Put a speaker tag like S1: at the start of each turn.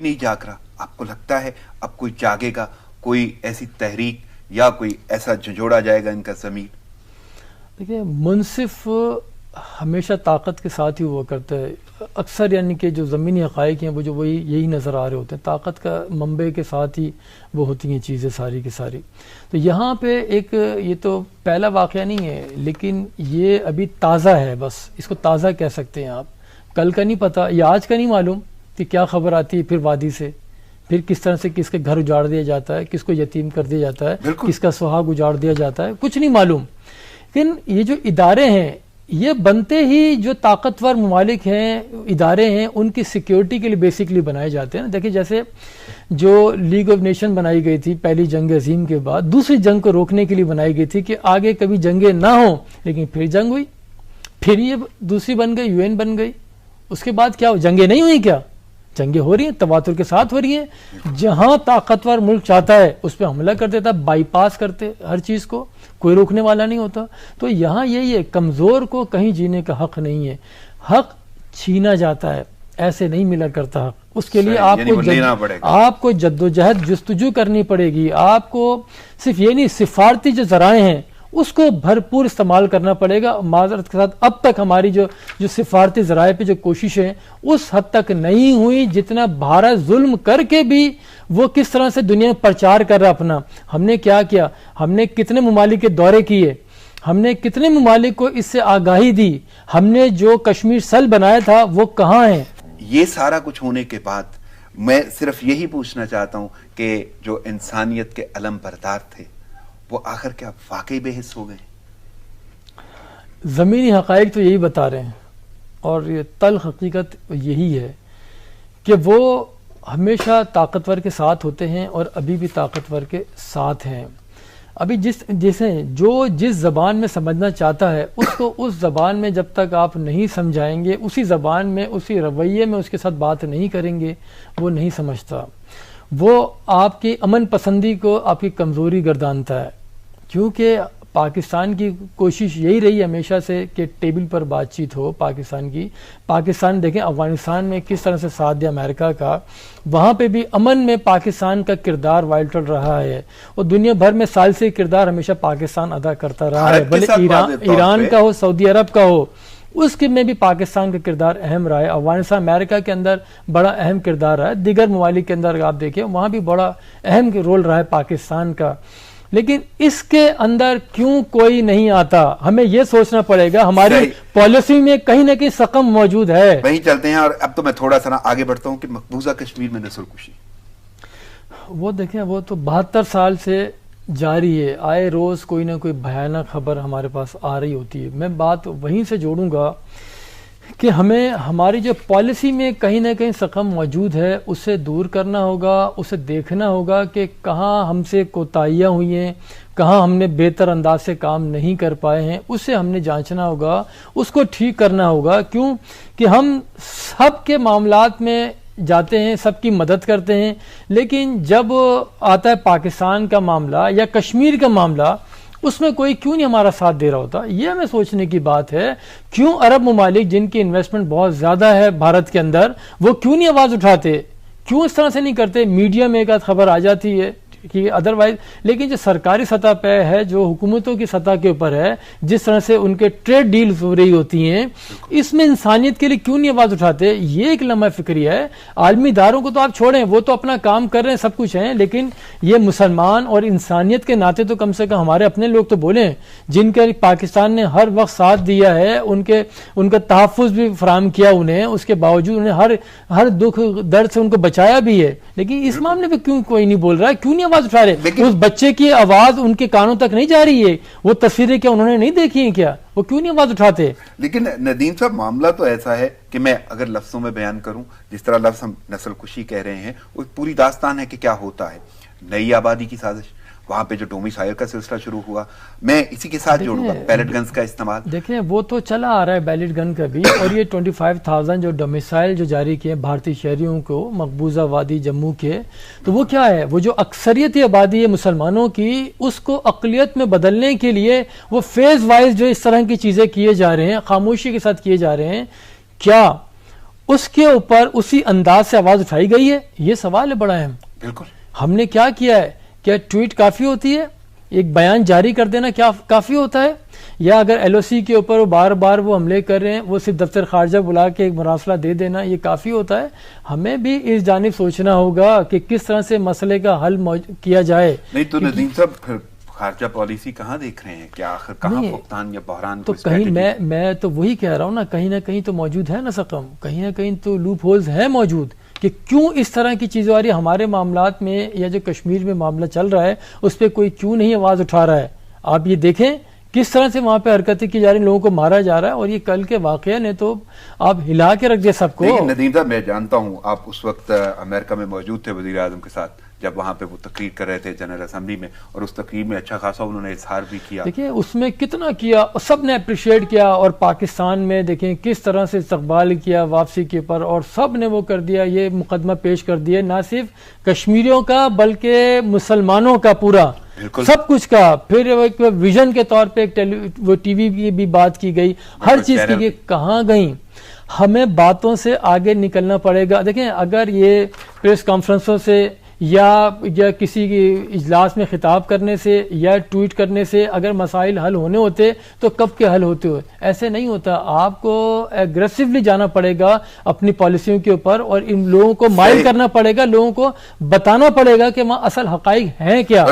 S1: نہیں جاگ رہا. آپ کو لگتا ہے اب کوئی جاگے گا, کوئی ایسی تحریک یا کوئی ایسا جھنجھوڑا جائے گا ان کا ضمیر؟
S2: دیکھیں منصف ہمیشہ طاقت کے ساتھ ہی ہوا کرتا ہے. اکثر یعنی کہ جو زمینی حقائق ہیں وہ جو وہی یہی نظر آ رہے ہوتے ہیں, طاقت کا منبع کے ساتھ ہی وہ ہوتی ہیں چیزیں ساری کی ساری. تو یہاں پہ ایک یہ تو پہلا واقعہ نہیں ہے لیکن یہ ابھی تازہ ہے, بس اس کو تازہ کہہ سکتے ہیں آپ. کل کا نہیں پتہ یا آج کا نہیں معلوم کہ کیا خبر آتی ہے پھر وادی سے, پھر کس طرح سے کس کے گھر اجاڑ دیا جاتا ہے, کس کو یتیم کر دیا جاتا ہے, کس کا سہاگ اجاڑ دیا جاتا ہے, کچھ نہیں معلوم. لیکن یہ جو ادارے ہیں یہ بنتے ہی جو طاقتور ممالک ہیں ادارے ہیں ان کی سیکیورٹی کے لیے بیسکلی بنائے جاتے ہیں. دیکھیں جیسے جو لیگ آف نیشن بنائی گئی تھی پہلی جنگ عظیم کے بعد, دوسری جنگ کو روکنے کے لیے بنائی گئی تھی کہ آگے کبھی جنگیں نہ ہوں, لیکن پھر جنگ ہوئی, پھر یہ دوسری بن گئی, یو این بن گئی. اس کے بعد کیا جنگیں نہیں ہوئی, کیا جنگیں ہو رہی ہیں, تواتر کے ساتھ ہو رہی ہیں. جہاں طاقتور ملک چاہتا ہے اس پہ حملہ کر دیتا, بائی پاس کرتے ہر چیز کو, کوئی روکنے والا نہیں ہوتا. تو یہاں یہی ہے, کمزور کو کہیں جینے کا حق نہیں ہے, حق چھینا جاتا ہے, ایسے نہیں ملا کرتا حق. اس کے لیے آپ کو جدوجہد جستجو کرنی پڑے گی. آپ کو صرف یہ نہیں, سفارتی جو ذرائع ہیں اس کو بھرپور استعمال کرنا پڑے گا. معذرت کے ساتھ اب تک ہماری جو سفارتی ذرائع پہ جو کوششیں اس حد تک نہیں ہوئی جتنا بھارت ظلم کر کے بھی وہ کس طرح سے دنیا میں پرچار کر رہا اپنا. ہم نے کیا کیا, ہم نے کتنے ممالک کے دورے کیے, ہم نے کتنے ممالک کو اس سے آگاہی دی, ہم نے جو کشمیر سیل بنایا تھا وہ کہاں ہیں.
S1: یہ سارا کچھ ہونے کے بعد میں صرف یہی پوچھنا چاہتا ہوں کہ جو انسانیت کے علم بردار تھے وہ آخر کیا واقعی بے حس ہو گئے؟
S2: زمینی حقائق تو یہی بتا رہے ہیں, اور یہ تلخ حقیقت یہی ہے کہ وہ ہمیشہ طاقتور کے ساتھ ہوتے ہیں اور ابھی بھی طاقتور کے ساتھ ہیں. ابھی جس زبان میں سمجھنا چاہتا ہے اس کو اس زبان میں جب تک آپ نہیں سمجھائیں گے, اسی زبان میں اسی رویے میں اس کے ساتھ بات نہیں کریں گے, وہ نہیں سمجھتا. وہ آپ کی امن پسندی کو آپ کی کمزوری گردانتا ہے. کیونکہ پاکستان کی کوشش یہی رہی ہمیشہ سے کہ ٹیبل پر بات چیت ہو پاکستان کی. پاکستان دیکھیں افغانستان میں کس طرح سے ساتھ دیا امریکہ کا, وہاں پہ بھی امن میں پاکستان کا کردار وائٹل رہا ہے, اور دنیا بھر میں ثالثی کردار ہمیشہ پاکستان ادا کرتا رہا ہے, بھلے ایران کا ہو, سعودی عرب کا ہو, اس کے میں بھی پاکستان کا کردار اہم رہا ہے. افغانستان امریکہ کے اندر بڑا اہم کردار رہا ہے, دیگر ممالک کے اندر آپ دیکھیں وہاں بھی بڑا اہم رول رہا ہے پاکستان کا. لیکن اس کے اندر کیوں کوئی نہیں آتا, ہمیں یہ سوچنا پڑے گا. ہماری پالیسی میں کہیں نہ کہیں سقم موجود ہے.
S1: وہیں چلتے ہیں. اور اب تو میں تھوڑا سا آگے بڑھتا ہوں کہ مقبوضہ کشمیر میں نسل کشی,
S2: وہ دیکھیں وہ تو 72 سال سے جاری ہے, آئے روز کوئی نہ کوئی بھیانک خبر ہمارے پاس آ رہی ہوتی ہے. میں بات وہیں سے جوڑوں گا کہ ہمیں ہماری جو پالیسی میں کہیں نہ کہیں سقم موجود ہے اسے دور کرنا ہوگا, اسے دیکھنا ہوگا کہ کہاں ہم سے کوتاہیاں ہوئی ہیں, کہاں ہم نے بہتر انداز سے کام نہیں کر پائے ہیں, اسے ہم نے جانچنا ہوگا, اس کو ٹھیک کرنا ہوگا. کیوں کہ ہم سب کے معاملات میں جاتے ہیں, سب کی مدد کرتے ہیں, لیکن جب آتا ہے پاکستان کا معاملہ یا کشمیر کا معاملہ اس میں کوئی کیوں نہیں ہمارا ساتھ دے رہا ہوتا. یہ ہمیں سوچنے کی بات ہے. کیوں عرب ممالک جن کی انویسٹمنٹ بہت زیادہ ہے بھارت کے اندر, وہ کیوں نہیں آواز اٹھاتے, کیوں اس طرح سے نہیں کرتے؟ میڈیا میں ایک خبر آ جاتی ہے کہ ادروائز, لیکن جو سرکاری سطح پہ ہے, جو حکومتوں کی سطح کے اوپر ہے, جس طرح سے ان کے ٹریڈ ڈیلز ہو رہی ہوتی ہیں, اس میں انسانیت کے لیے کیوں نہیں آواز اٹھاتے؟ یہ ایک لمحہ فکری ہے. عالمی اداروں کو تو آپ چھوڑیں, وہ تو اپنا کام کر رہے ہیں, سب کچھ ہیں, لیکن یہ مسلمان اور انسانیت کے ناطے تو کم سے کم ہمارے اپنے لوگ تو بولیں, جن کا پاکستان نے ہر وقت ساتھ دیا ہے, ان کا تحفظ بھی فراہم کیا انہیں, اس کے باوجود انہیں ہر دکھ درد سے ان کو بچایا بھی ہے. لیکن اس معاملے پہ کیوں کوئی نہیں بول رہا ہے, کیوں نہیں آواز اٹھا رہے؟ اس بچے کی آواز ان کے کانوں تک نہیں جا رہی ہے, وہ تصویریں کیا انہوں نے نہیں دیکھی ہیں کیا, وہ کیوں نہیں آواز اٹھاتے؟
S1: لیکن ندیم صاحب معاملہ تو ایسا ہے کہ میں اگر لفظوں میں بیان کروں, جس طرح لفظ ہم نسل کشی کہہ رہے ہیں, وہ پوری داستان ہے کہ کیا ہوتا ہے. نئی آبادی کی سازش, وہاں پہ جو ڈومیسائل کا سلسلہ شروع ہوا, میں اسی کے ساتھ جوڑوں گا بیلٹ گنز کا استعمال.
S2: دیکھیں وہ تو چلا آ رہا ہے بیلٹ گن کا بھی, اور یہ 25,000 جو ڈومیسائل جو جاری کیے بھارتی شہریوں کو مقبوضہ وادی جموں کے, تو وہ کیا ہے, وہ جو اکثریتی آبادی ہے مسلمانوں کی, اس کو اقلیت میں بدلنے کے لیے وہ فیز وائز جو اس طرح کی چیزیں کیے جا رہے ہیں, خاموشی کے ساتھ کیے جا رہے ہیں. کیا اس کے اوپر اسی انداز سے آواز اٹھائی گئی ہے؟ یہ سوال ہے بڑا اہم.
S1: بالکل.
S2: ہم نے کیا کیا ہے؟ کیا ٹویٹ کافی ہوتی ہے؟ ایک بیان جاری کر دینا کیا کافی ہوتا ہے؟ یا اگر ایل او سی کے اوپر وہ بار بار وہ حملے کر رہے ہیں وہ صرف دفتر خارجہ بلا کے ایک مراسلہ دے دینا یہ کافی ہوتا ہے؟ ہمیں بھی اس جانب سوچنا ہوگا کہ کس طرح سے مسئلے کا حل کیا جائے.
S1: نہیں تو ندیم صاحب پھر خارجہ پالیسی کہاں دیکھ رہے ہیں؟ کیا آخر کہاں فقدان یا بحران
S2: تو کہیں میں تو وہی کہہ رہا ہوں نا، کہیں نہ کہیں تو موجود ہے نا سقم، کہیں نہ کہیں تو لوپ ہولز ہیں موجود کہ کیوں اس طرح کی چیزیں آ رہی ہے ہمارے معاملات میں، یا جو کشمیر میں معاملہ چل رہا ہے اس پہ کوئی کیوں نہیں آواز اٹھا رہا ہے. آپ یہ دیکھیں کس طرح سے وہاں پہ حرکتیں کی جا رہی ہیں، لوگوں کو مارا جا رہا ہے، اور یہ کل کے واقعہ نے تو آپ ہلا کے رکھ دیا سب کو.
S1: ندیم صاحب میں جانتا ہوں آپ اس وقت امریکہ میں موجود تھے وزیر اعظم کے ساتھ جب وہاں پہ وہ تقریر کر رہے تھے جنرل اسمبلی میں، اور اس تقریر میں اچھا خاصا انہوں نے اظہار بھی کیا.
S2: دیکھیں اس میں کتنا کیا، سب نے اپریشیٹ کیا، اور پاکستان میں دیکھیں کس طرح سے استقبال کیا واپسی کے اوپر، اور سب نے وہ کر دیا، یہ مقدمہ پیش کر دیا نہ صرف کشمیریوں کا بلکہ مسلمانوں کا پورا سب کچھ کا. پھر ایک ویژن کے طور پہ وہ ٹی وی کی بھی بات کی گئی، ہر چیز کی گئی. کہاں گئیں؟ ہمیں باتوں سے آگے نکلنا پڑے گا. دیکھیں اگر یہ پریس کانفرنسوں سے یا کسی کی اجلاس میں خطاب کرنے سے یا ٹویٹ کرنے سے اگر مسائل حل ہونے ہوتے تو کب کے حل ہوتے ہوئے؟ ایسے نہیں ہوتا. آپ کو ایگریسولی جانا پڑے گا اپنی پالیسیوں کے اوپر، اور ان لوگوں کو مائل کرنا پڑے گا، لوگوں کو بتانا پڑے گا کہ وہاں اصل حقائق ہیں کیا.